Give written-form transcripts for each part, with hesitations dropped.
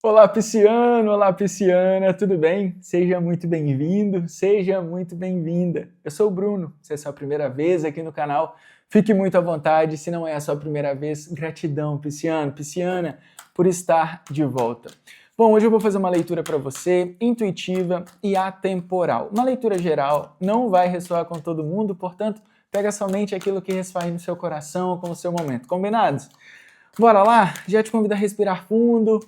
Olá, pisciano! Olá, pisciana! Tudo bem? Seja muito bem-vindo, seja muito bem-vinda. Eu sou o Bruno, se é a sua primeira vez aqui no canal, fique muito à vontade. Se não é a sua primeira vez, gratidão, pisciano, pisciana, por estar de volta. Bom, hoje eu vou fazer uma leitura para você, intuitiva e atemporal. Uma leitura geral, não vai ressoar com todo mundo, portanto, pega somente aquilo que ressoar no seu coração, com o seu momento. Combinados? Bora lá? Já te convido a respirar fundo.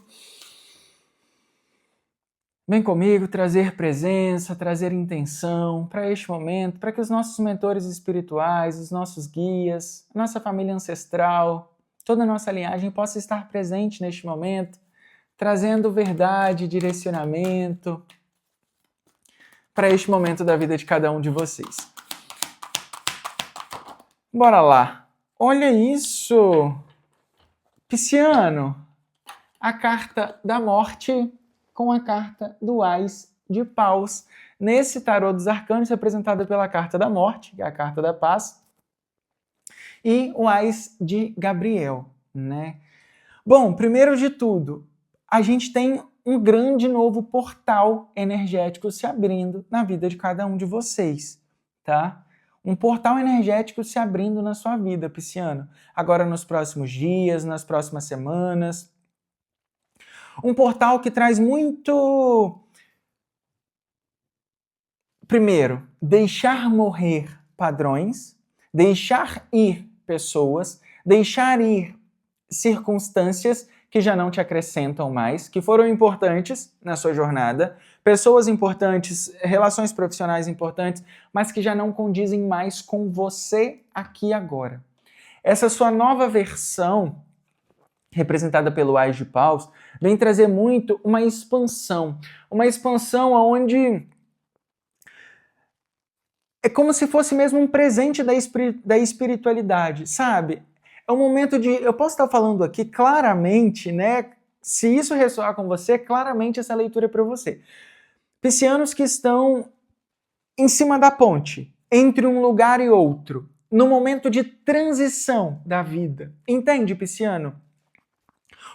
Vem comigo trazer presença, trazer intenção para este momento, para que os nossos mentores espirituais, os nossos guias, a nossa família ancestral, toda a nossa linhagem possa estar presente neste momento, trazendo verdade, direcionamento para este momento da vida de cada um de vocês. Bora lá! Olha isso! Pisciano! A carta da morte com a carta do Ás de Paus. Nesse tarô dos arcanos, representada pela carta da morte, que é a carta da paz, e o Ás de Gabriel, né? Bom, primeiro de tudo, a gente tem um grande novo portal energético se abrindo na vida de cada um de vocês, tá? Um portal energético se abrindo na sua vida, pisciano. Agora nos próximos dias, nas próximas semanas. Um portal que traz muito... Primeiro, deixar morrer padrões, deixar ir pessoas, deixar ir circunstâncias que já não te acrescentam mais, que foram importantes na sua jornada, pessoas importantes, relações profissionais importantes, mas que já não condizem mais com você aqui e agora. Essa sua nova versão, representada pelo Ás de Paus, vem trazer muito uma expansão onde é como se fosse mesmo um presente da espiritualidade, sabe? É um momento de... Eu posso estar falando aqui claramente, né? Se isso ressoar com você, claramente essa leitura é para você. Piscianos que estão em cima da ponte, entre um lugar e outro, no momento de transição da vida. Entende, pisciano?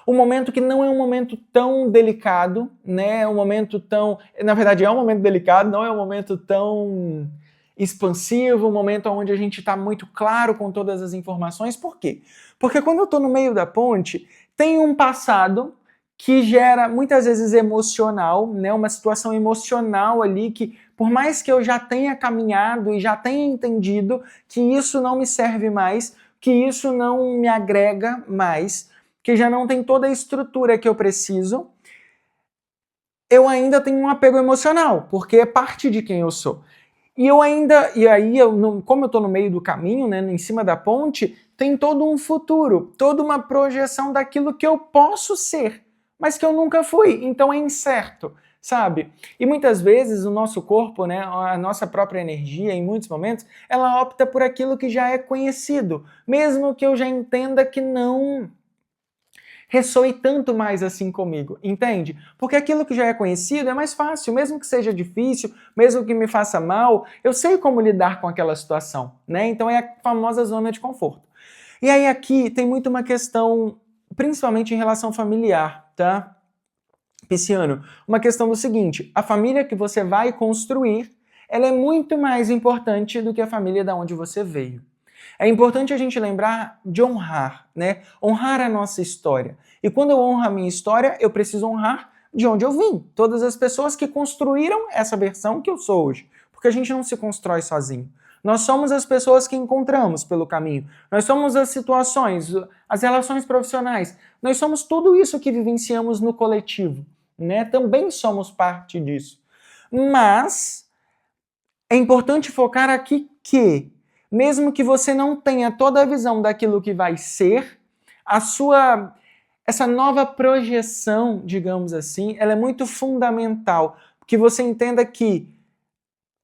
Um momento que não é um momento tão delicado, né? Um momento tão... Na verdade, é um momento delicado, não é um momento tão expansivo, um momento onde a gente está muito claro com todas as informações. Por quê? Porque quando eu estou no meio da ponte, tem um passado que gera, muitas vezes, emocional, né? Uma situação emocional ali que, por mais que eu já tenha caminhado e já tenha entendido que isso não me serve mais, que isso não me agrega mais, que já não tem toda a estrutura que eu preciso, eu ainda tenho um apego emocional, porque é parte de quem eu sou. Como eu estou no meio do caminho, né, em cima da ponte, tem todo um futuro, toda uma projeção daquilo que eu posso ser, mas que eu nunca fui, então é incerto, sabe? E muitas vezes o nosso corpo, né, a nossa própria energia, em muitos momentos, ela opta por aquilo que já é conhecido, mesmo que eu já entenda que não ressoe tanto mais assim comigo, entende? Porque aquilo que já é conhecido é mais fácil, mesmo que seja difícil, mesmo que me faça mal, eu sei como lidar com aquela situação, né? Então é a famosa zona de conforto. E aí aqui tem muito uma questão, principalmente em relação familiar, tá? Pisciano, uma questão do seguinte, a família que você vai construir, ela é muito mais importante do que a família da onde você veio. É importante a gente lembrar de honrar, né? Honrar a nossa história. E quando eu honro a minha história, eu preciso honrar de onde eu vim. Todas as pessoas que construíram essa versão que eu sou hoje. Porque a gente não se constrói sozinho. Nós somos as pessoas que encontramos pelo caminho. Nós somos as situações, as relações profissionais. Nós somos tudo isso que vivenciamos no coletivo, né? Também somos parte disso. Mas é importante focar aqui que, mesmo que você não tenha toda a visão daquilo que vai ser, essa nova projeção, digamos assim, ela é muito fundamental, que você entenda que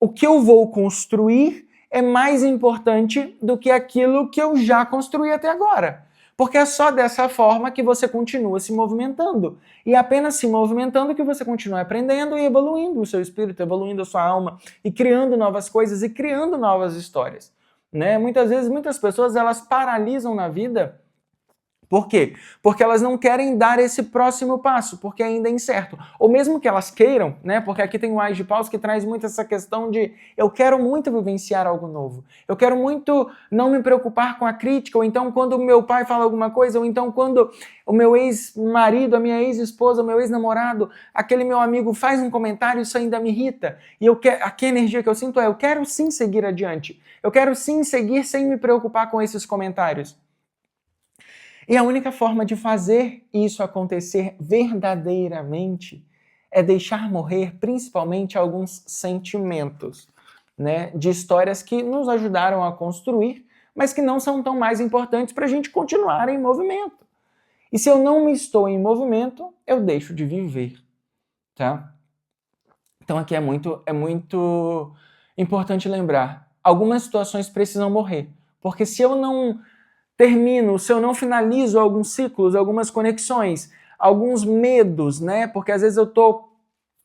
o que eu vou construir é mais importante do que aquilo que eu já construí até agora. Porque é só dessa forma que você continua se movimentando. E é apenas se movimentando que você continua aprendendo e evoluindo o seu espírito, evoluindo a sua alma, e criando novas coisas e criando novas histórias. Né? Muitas vezes, muitas pessoas elas paralisam na vida Por quê? Porque elas não querem dar esse próximo passo, porque ainda é incerto. Ou mesmo que elas queiram, né? Porque aqui tem o Ás de Paus que traz muito essa questão de eu quero muito vivenciar algo novo. Eu quero muito não me preocupar com a crítica, ou então quando o meu pai fala alguma coisa, ou então quando o meu ex-marido, a minha ex-esposa, o meu ex-namorado, aquele meu amigo faz um comentário, isso ainda me irrita. E aqui a energia que eu sinto é, eu quero sim seguir adiante. Eu quero sim seguir sem me preocupar com esses comentários. E a única forma de fazer isso acontecer verdadeiramente é deixar morrer principalmente alguns sentimentos, né, de histórias que nos ajudaram a construir, mas que não são tão mais importantes para a gente continuar em movimento. E se eu não estou em movimento, eu deixo de viver, tá? Então aqui é muito importante lembrar, algumas situações precisam morrer, porque se eu não termino, se eu não finalizo alguns ciclos, algumas conexões, alguns medos, né? Porque às vezes eu estou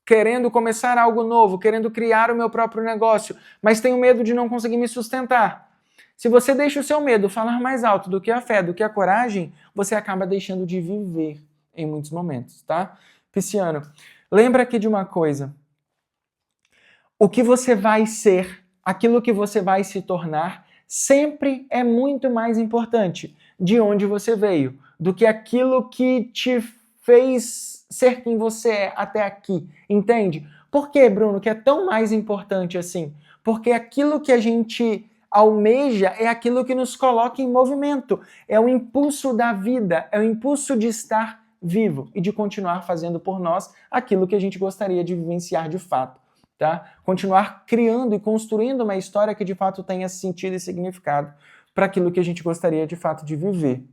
querendo começar algo novo, querendo criar o meu próprio negócio, mas tenho medo de não conseguir me sustentar. Se você deixa o seu medo falar mais alto do que a fé, do que a coragem, você acaba deixando de viver em muitos momentos, tá? Pisciano, lembra aqui de uma coisa. O que você vai ser, aquilo que você vai se tornar, sempre é muito mais importante de onde você veio, do que aquilo que te fez ser quem você é até aqui, entende? Por que, Bruno, que é tão mais importante assim? Porque aquilo que a gente almeja é aquilo que nos coloca em movimento, é o impulso da vida, é o impulso de estar vivo e de continuar fazendo por nós aquilo que a gente gostaria de vivenciar de fato. Tá? Continuar criando e construindo uma história que de fato tenha sentido e significado para aquilo que a gente gostaria de fato de viver.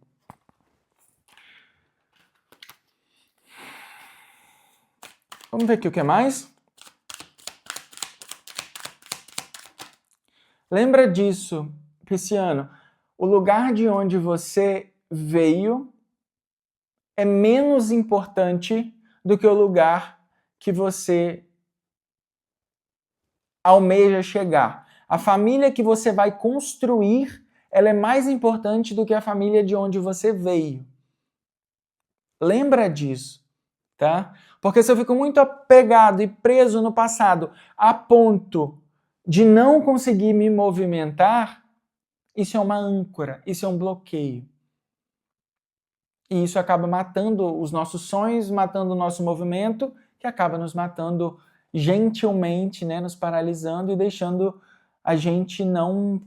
Vamos ver aqui o que mais. Lembra disso, Pisciano? O lugar de onde você veio é menos importante do que o lugar que você almeja chegar. A família que você vai construir, ela é mais importante do que a família de onde você veio. Lembra disso, tá? Porque se eu fico muito apegado e preso no passado a ponto de não conseguir me movimentar, isso é uma âncora, isso é um bloqueio. E isso acaba matando os nossos sonhos, matando o nosso movimento, que acaba nos matando gentilmente, né, nos paralisando e deixando a gente não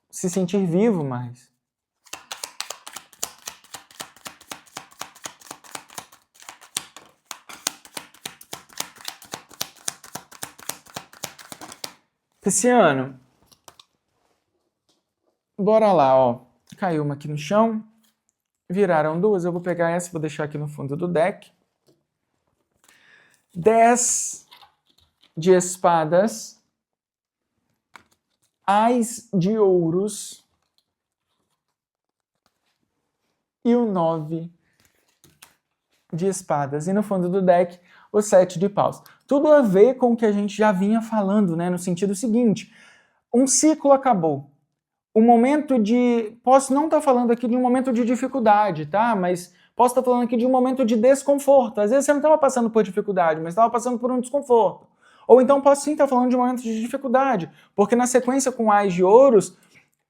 se sentir vivo mais. Pisciano, bora lá, ó. Caiu uma aqui no chão, viraram duas, eu vou pegar essa e vou deixar aqui no fundo do deck. 10 de espadas, Ás de ouros e o 9 de espadas. E no fundo do deck, o 7 de paus. Tudo a ver com o que a gente já vinha falando, né? No sentido seguinte, um ciclo acabou. Um momento de... Posso não estar falando aqui de um momento de dificuldade, tá? Mas posso estar falando aqui de um momento de desconforto. Às vezes você não estava passando por dificuldade, mas estava passando por um desconforto. Ou então posso sim estar falando de um momento de dificuldade, porque na sequência com Ás de ouros,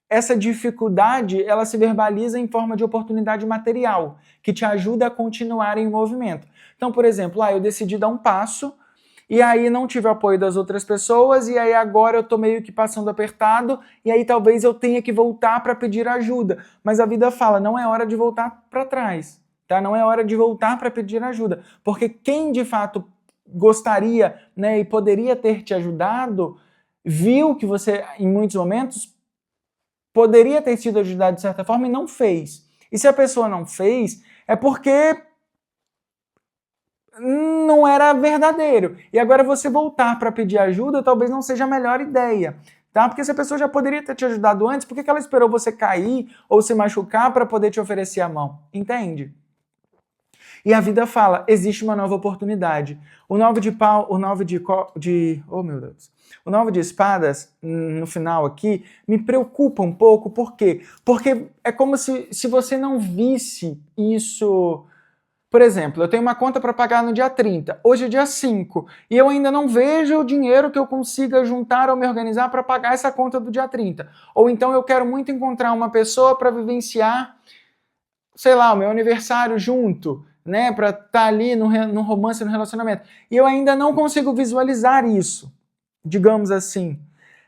essa dificuldade, ela se verbaliza em forma de oportunidade material, que te ajuda a continuar em movimento. Então, por exemplo, eu decidi dar um passo, e aí não tive o apoio das outras pessoas, e aí agora eu tô meio que passando apertado, e aí talvez eu tenha que voltar para pedir ajuda. Mas a vida fala, não é hora de voltar para trás, tá? Não é hora de voltar para pedir ajuda, porque quem de fato gostaria, né, e poderia ter te ajudado, viu que você, em muitos momentos, poderia ter sido ajudado de certa forma e não fez. E se a pessoa não fez, é porque não era verdadeiro. E agora você voltar para pedir ajuda talvez não seja a melhor ideia, tá? Porque se a pessoa já poderia ter te ajudado antes, por que ela esperou você cair ou se machucar para poder te oferecer a mão? Entende? E a vida fala, existe uma nova oportunidade. O 9 de pau, oh meu Deus. O 9 de espadas, no final aqui, me preocupa um pouco. Por quê? Porque é como se você não visse isso. Por exemplo, eu tenho uma conta para pagar no dia 30, hoje é dia 5, e eu ainda não vejo o dinheiro que eu consiga juntar ou me organizar para pagar essa conta do dia 30. Ou então eu quero muito encontrar uma pessoa para vivenciar, sei lá, o meu aniversário junto, né, para estar ali no romance, no relacionamento. E eu ainda não consigo visualizar isso, digamos assim.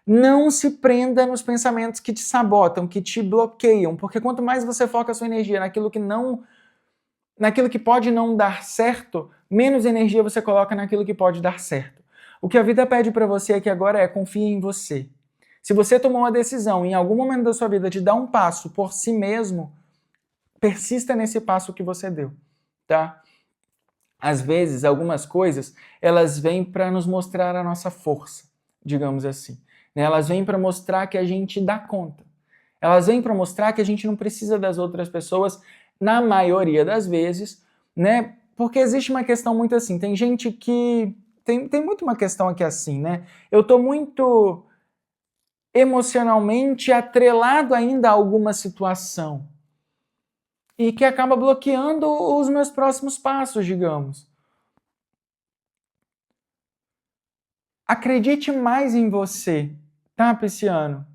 Não se prenda nos pensamentos que te sabotam, que te bloqueiam, porque quanto mais você foca a sua energia naquilo que pode não dar certo, menos energia você coloca naquilo que pode dar certo. O que a vida pede para você aqui agora é confie em você. Se você tomou uma decisão em algum momento da sua vida de dar um passo por si mesmo, persista nesse passo que você deu, tá? Às vezes, algumas coisas, elas vêm para nos mostrar a nossa força, digamos assim. Né? Elas vêm para mostrar que a gente dá conta. Elas vêm para mostrar que a gente não precisa das outras pessoas, na maioria das vezes, né? Porque existe uma questão muito assim, tem gente que... Tem muito uma questão aqui assim, né? Eu tô muito emocionalmente atrelado ainda a alguma situação e que acaba bloqueando os meus próximos passos, digamos. Acredite mais em você, tá, Pisciano?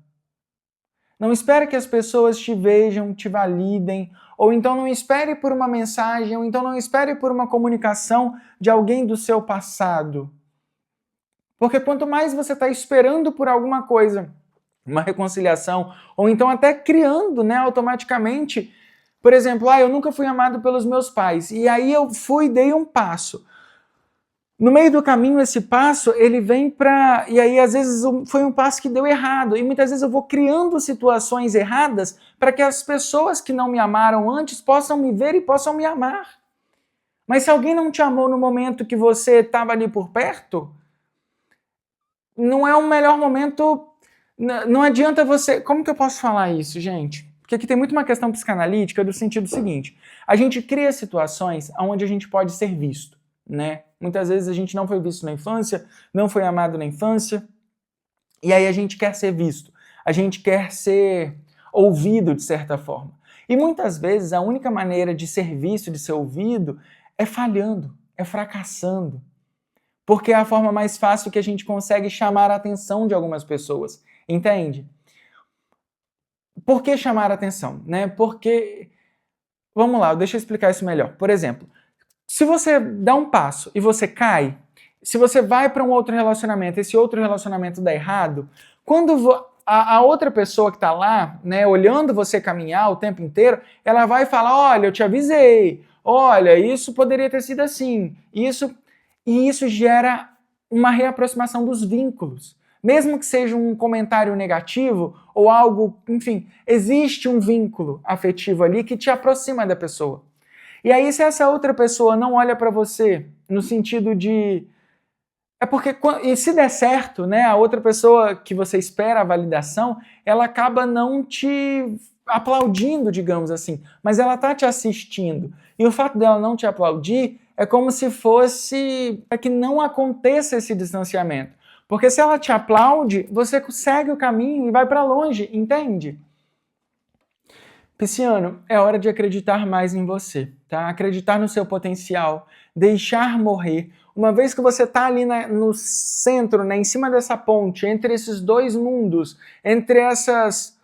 Não espere que as pessoas te vejam, te validem, ou então não espere por uma mensagem, ou então não espere por uma comunicação de alguém do seu passado. Porque quanto mais você está esperando por alguma coisa, uma reconciliação, ou então até criando, né, automaticamente, por exemplo, eu nunca fui amado pelos meus pais, e aí eu dei um passo. No meio do caminho, esse passo, ele vem para... E aí, às vezes, foi um passo que deu errado. E muitas vezes eu vou criando situações erradas para que as pessoas que não me amaram antes possam me ver e possam me amar. Mas se alguém não te amou no momento que você estava ali por perto, não é o melhor momento... Não adianta você... Como que eu posso falar isso, gente? Porque aqui tem muito uma questão psicanalítica do sentido seguinte. A gente cria situações onde a gente pode ser visto, né? Muitas vezes a gente não foi visto na infância, não foi amado na infância, e aí a gente quer ser visto, a gente quer ser ouvido de certa forma. E muitas vezes a única maneira de ser visto, de ser ouvido, é falhando, é fracassando. Porque é a forma mais fácil que a gente consegue chamar a atenção de algumas pessoas, entende? Por que chamar a atenção? Né? Porque, vamos lá, deixa eu explicar isso melhor. Por exemplo, se você dá um passo e você cai, se você vai para um outro relacionamento, esse outro relacionamento dá errado, quando a outra pessoa que está lá, né, olhando você caminhar o tempo inteiro, ela vai falar, olha, eu te avisei, olha, isso poderia ter sido assim, e isso gera uma reaproximação dos vínculos. Mesmo que seja um comentário negativo ou algo, enfim, existe um vínculo afetivo ali que te aproxima da pessoa. E aí, se essa outra pessoa não olha para você no sentido de... É porque, e se der certo, né, a outra pessoa que você espera a validação, ela acaba não te aplaudindo, digamos assim, mas ela tá te assistindo. E o fato dela não te aplaudir é como se fosse para que não aconteça esse distanciamento. Porque se ela te aplaude, você segue o caminho e vai para longe, entende? Pisciano, é hora de acreditar mais em você, tá? Acreditar no seu potencial, deixar morrer. Uma vez que você está ali no centro, né, em cima dessa ponte, entre esses dois mundos, entre essas...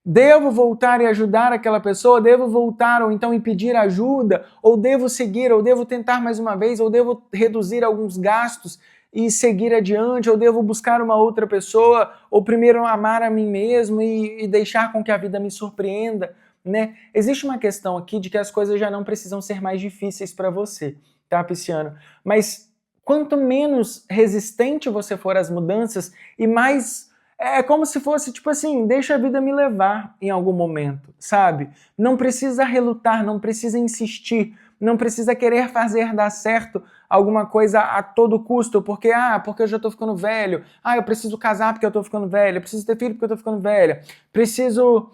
Devo voltar e ajudar aquela pessoa? Devo voltar ou então impedir ajuda? Ou devo seguir? Ou devo tentar mais uma vez? Ou devo reduzir alguns gastos e seguir adiante? Ou devo buscar uma outra pessoa? Ou primeiro amar a mim mesmo e deixar com que a vida me surpreenda? Né? Existe uma questão aqui de que as coisas já não precisam ser mais difíceis para você, tá, Pisciano? Mas quanto menos resistente você for às mudanças e mais... É como se fosse, tipo assim, deixa a vida me levar em algum momento, sabe? Não precisa relutar, não precisa insistir, não precisa querer fazer dar certo alguma coisa a todo custo, porque eu já tô ficando velho, eu preciso casar porque eu tô ficando velho, eu preciso ter filho porque eu tô ficando velha, preciso...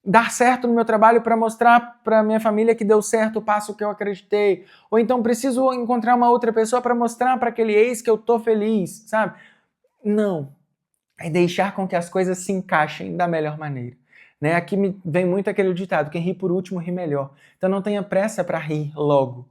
dar certo no meu trabalho para mostrar para minha família que deu certo o passo que eu acreditei. Ou então preciso encontrar uma outra pessoa para mostrar para aquele ex que eu tô feliz, sabe? Não. É deixar com que as coisas se encaixem da melhor maneira. Né? Aqui me vem muito aquele ditado, quem ri por último ri melhor. Então não tenha pressa para rir logo.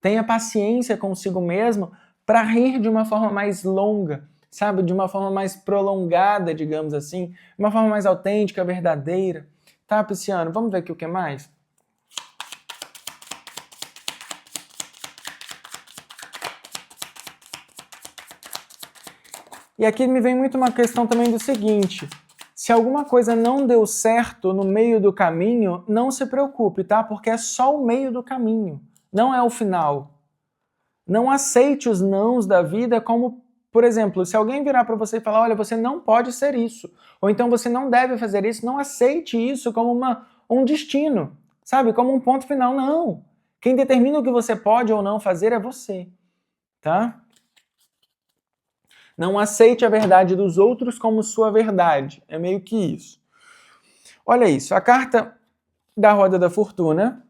Tenha paciência consigo mesmo para rir de uma forma mais longa, sabe? De uma forma mais prolongada, digamos assim. De uma forma mais autêntica, verdadeira. Tá, Pisciano? Vamos ver aqui o que mais? E aqui me vem muito uma questão também do seguinte: se alguma coisa não deu certo no meio do caminho, não se preocupe, tá? Porque é só o meio do caminho, não é o final. Não aceite os nãos da vida como, por exemplo, se alguém virar para você e falar, olha, você não pode ser isso, ou então você não deve fazer isso, não aceite isso como um destino, sabe? Como um ponto final, não. Quem determina o que você pode ou não fazer é você, tá? Não aceite a verdade dos outros como sua verdade. É meio que isso. Olha isso, a carta da Roda da Fortuna,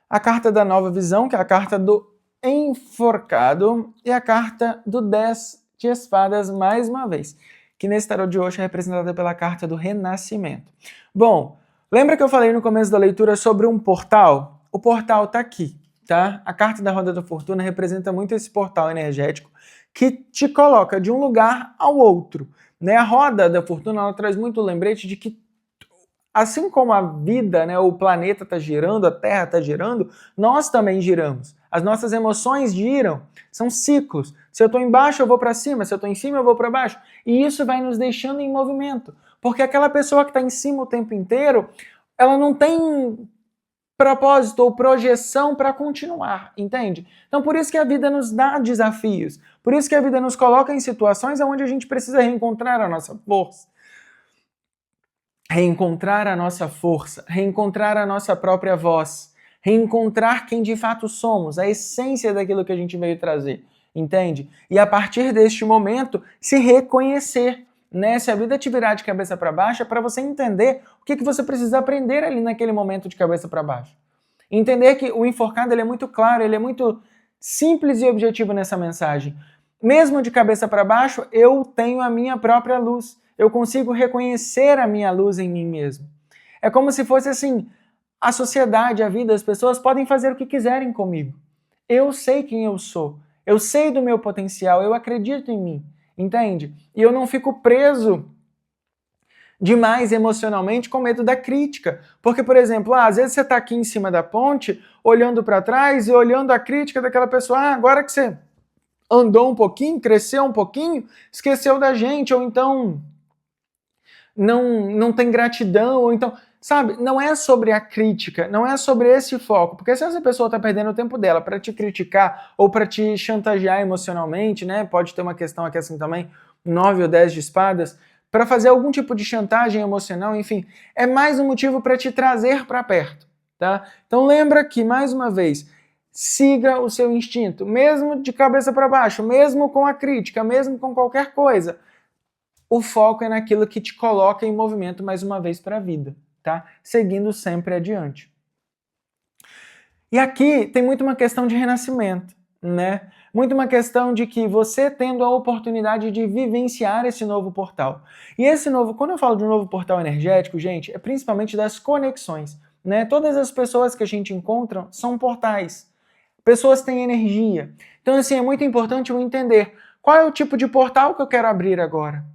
a carta da Nova Visão, que é a carta do Enforcado, e a carta do 10 de Espadas, mais uma vez, que nesse tarô de hoje é representada pela carta do Renascimento. Bom, lembra que eu falei no começo da leitura sobre um portal? O portal está aqui, tá? A carta da Roda da Fortuna representa muito esse portal energético que te coloca de um lugar ao outro, né? A Roda da Fortuna, ela traz muito o lembrete de que assim como a vida, né, o planeta está girando, a Terra está girando, nós também giramos. As nossas emoções giram, são ciclos. Se eu estou embaixo, eu vou para cima, se eu estou em cima, eu vou para baixo. E isso vai nos deixando em movimento. Porque aquela pessoa que está em cima o tempo inteiro, ela não tem propósito ou projeção para continuar, entende? Então por isso que a vida nos dá desafios, por isso que a vida nos coloca em situações onde a gente precisa reencontrar a nossa força. Reencontrar a nossa força, reencontrar a nossa própria voz, reencontrar quem de fato somos, a essência daquilo que a gente veio trazer, entende? E a partir deste momento, se reconhecer, né? Se a vida te virar de cabeça para baixo, é para você entender o que você precisa aprender ali naquele momento de cabeça para baixo. Entender que o Enforcado ele é muito claro, ele é muito simples e objetivo nessa mensagem. Mesmo de cabeça para baixo, eu tenho a minha própria luz. Eu consigo reconhecer a minha luz em mim mesmo. É como se fosse assim, a sociedade, a vida, as pessoas podem fazer o que quiserem comigo. Eu sei quem eu sou, eu sei do meu potencial, eu acredito em mim, entende? E eu não fico preso demais emocionalmente com medo da crítica. Porque, por exemplo, às vezes você está aqui em cima da ponte, olhando para trás e olhando a crítica daquela pessoa, agora que você andou um pouquinho, cresceu um pouquinho, esqueceu da gente, ou então não tem gratidão, ou então, sabe, não é sobre a crítica, não é sobre esse foco, porque se essa pessoa está perdendo o tempo dela para te criticar ou para te chantagear emocionalmente, né, pode ter uma questão aqui assim também, 9 ou 10 de espadas, para fazer algum tipo de chantagem emocional, enfim, é mais um motivo para te trazer para perto, tá? Então lembra que, mais uma vez, siga o seu instinto, mesmo de cabeça para baixo, mesmo com a crítica, mesmo com qualquer coisa, o foco é naquilo que te coloca em movimento mais uma vez para a vida, tá? Seguindo sempre adiante. E aqui tem muito uma questão de renascimento, né? Muito uma questão de que você tendo a oportunidade de vivenciar esse novo portal. E esse novo, quando eu falo de um novo portal energético, gente, é principalmente das conexões, né? Todas as pessoas que a gente encontra são portais. Pessoas têm energia. Então, assim, é muito importante eu entender qual é o tipo de portal que eu quero abrir agora.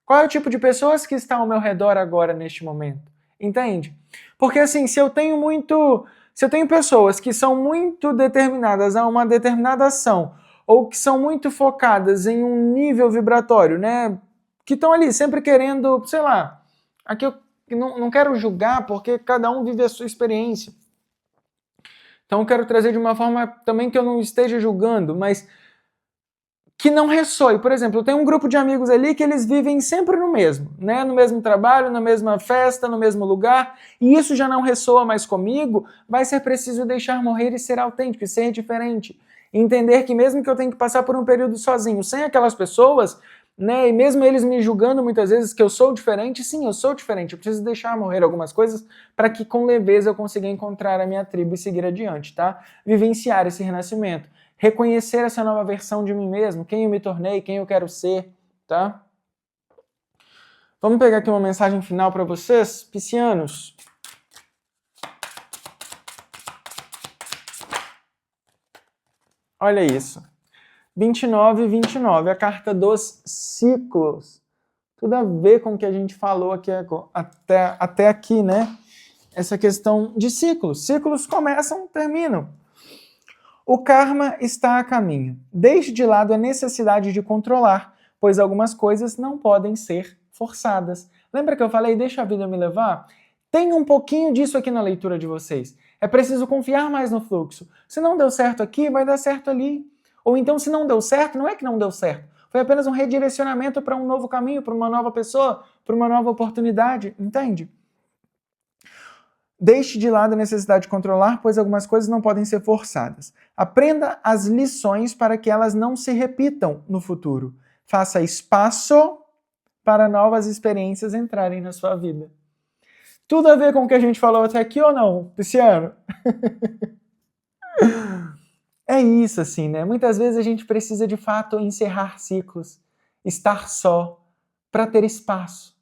Qual é o tipo de pessoas que estão ao meu redor agora, neste momento? Entende? Porque assim, se eu tenho pessoas que são muito determinadas a uma determinada ação, ou que são muito focadas em um nível vibratório, né? Que estão ali sempre querendo, sei lá, aqui eu não quero julgar porque cada um vive a sua experiência. Então eu quero trazer de uma forma também que eu não esteja julgando, mas que não ressoe. Por exemplo, eu tenho um grupo de amigos ali que eles vivem sempre no mesmo, né? No mesmo trabalho, na mesma festa, no mesmo lugar, e isso já não ressoa mais comigo, vai ser preciso deixar morrer e ser autêntico, e ser diferente. Entender que mesmo que eu tenha que passar por um período sozinho, sem aquelas pessoas, né? E mesmo eles me julgando muitas vezes que eu sou diferente, sim, eu sou diferente. Eu preciso deixar morrer algumas coisas para que com leveza eu consiga encontrar a minha tribo e seguir adiante, tá? Vivenciar esse renascimento, reconhecer essa nova versão de mim mesmo, quem eu me tornei, quem eu quero ser, tá? Vamos pegar aqui uma mensagem final para vocês, piscianos. Olha isso. 29 e 29, a carta dos ciclos. Tudo a ver com o que a gente falou aqui até aqui, né? Essa questão de ciclos. Ciclos começam, terminam. O karma está a caminho. Deixe de lado a necessidade de controlar, pois algumas coisas não podem ser forçadas. Lembra que eu falei, deixa a vida me levar? Tem um pouquinho disso aqui na leitura de vocês. É preciso confiar mais no fluxo. Se não deu certo aqui, vai dar certo ali. Ou então, se não deu certo, não é que não deu certo. Foi apenas um redirecionamento para um novo caminho, para uma nova pessoa, para uma nova oportunidade, entende? Deixe de lado a necessidade de controlar, pois algumas coisas não podem ser forçadas. Aprenda as lições para que elas não se repitam no futuro. Faça espaço para novas experiências entrarem na sua vida. Tudo a ver com o que a gente falou até aqui ou não, Pisciano? É isso, assim, né? Muitas vezes a gente precisa, de fato, encerrar ciclos, estar só, para ter espaço.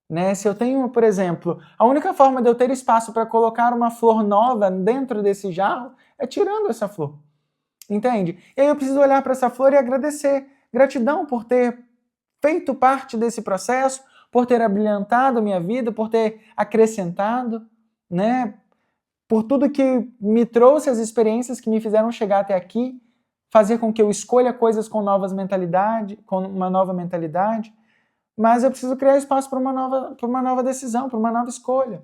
Né? Se eu tenho, por exemplo, a única forma de eu ter espaço para colocar uma flor nova dentro desse jarro é tirando essa flor. Entende? E aí eu preciso olhar para essa flor e agradecer. Gratidão por ter feito parte desse processo, por ter abrilhantado minha vida, por ter acrescentado, né? Por tudo que me trouxe as experiências que me fizeram chegar até aqui, fazer com que eu escolha coisas com uma nova mentalidade, mas eu preciso criar espaço para uma nova decisão, para uma nova escolha.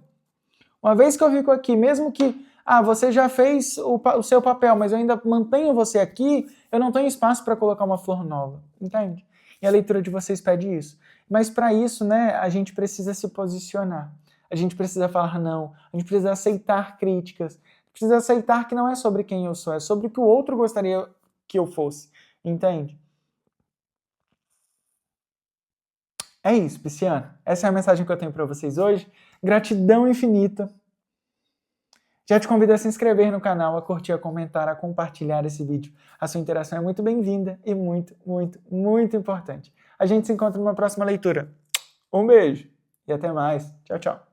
Uma vez que eu fico aqui, mesmo que você já fez o seu papel, mas eu ainda mantenho você aqui, eu não tenho espaço para colocar uma flor nova, entende? E a leitura de vocês pede isso. Mas para isso, né, a gente precisa se posicionar. A gente precisa falar não, a gente precisa aceitar críticas, precisa aceitar que não é sobre quem eu sou, é sobre o que o outro gostaria que eu fosse, entende? É isso, Pisciano. Essa é a mensagem que eu tenho para vocês hoje. Gratidão infinita. Já te convido a se inscrever no canal, a curtir, a comentar, a compartilhar esse vídeo. A sua interação é muito bem-vinda e muito, muito, muito importante. A gente se encontra numa próxima leitura. Um beijo e até mais. Tchau, tchau.